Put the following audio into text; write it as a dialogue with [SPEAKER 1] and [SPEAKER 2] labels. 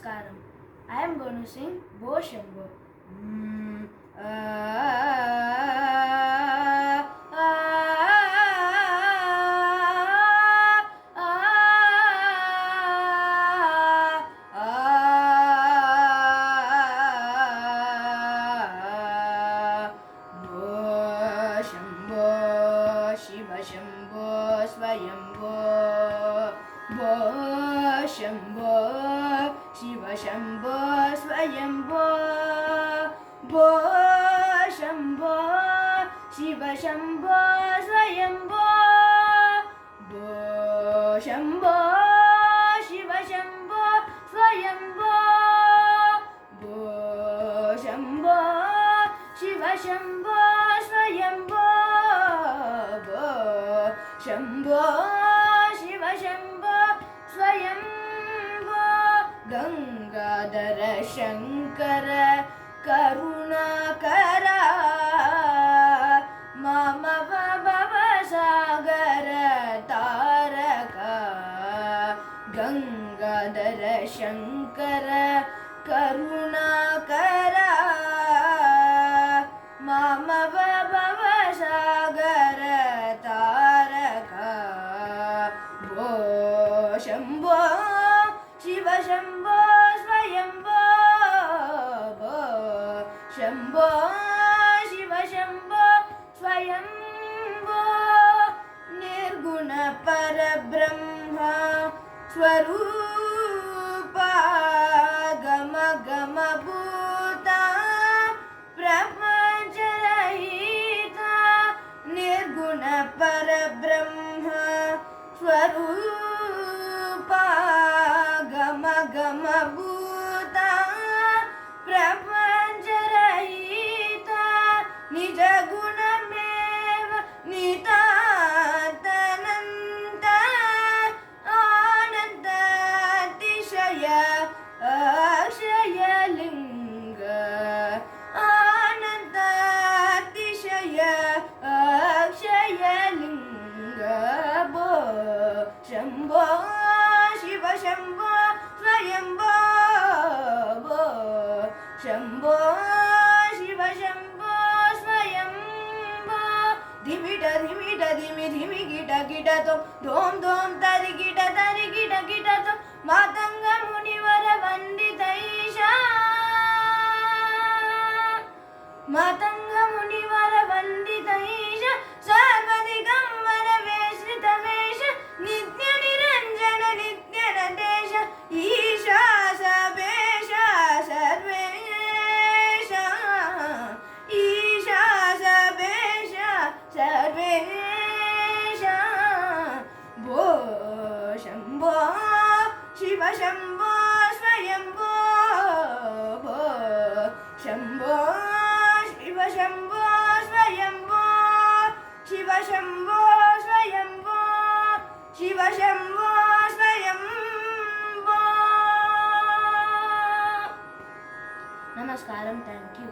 [SPEAKER 1] Namaskaram. I am going to sing Bo Shambho. Shiva Shambho Swayambho Bo Shambho Shiva Shambho Swayambho Bo Shambho Shiva Shambho Swayambho Bo Shambho Shiva Shambho Swayambho Bo Shambho Shiva Shambho Swayambho Shambho Shiva Shambho Swayambho Gangadhara Shankara Karunakara Mama Baba Sagara Taraka Gangadhara Shankara Karunakara Mama Baba Sagara Taraka Bo Shambho Shiva Shambho Swayambho Bo Shambho Shiva Shambho Swayambho Nirguna Parabrahma Swarupa Gama Gama Bhuta Brahmajarahita Nirguna Parabrahma Swarupa Gama Gama Bhuta Brahmajarahita Nija Gunameva Nitatananta Ananta Tishaya Akshaya Linga Ananta Tishaya Akshaya Linga Bo Shambho Shiva Shambho Swayambho Bo Shambho Shiva Shambho Swayambho Dhimita Dhimita Dhimi Dhimi Gita Gita Tom Dhom Dhom Tari Gita Tom Matanga Munivara Vandita Isha Matanga Munivara Vandita Isha Sarvadigamara Veshrita Vesha Nitya Niranjana Nitya Nadesha Isha Sabesha Sarvesha Isha Sabesha Sarvesha Bo Shambho Shiva Shambho Swayambho Bo Shambho Shiva Shambho Swayambho Shiva Shambho Swayambho Shiva Shambho Swayambho Namaskaram. Thank you.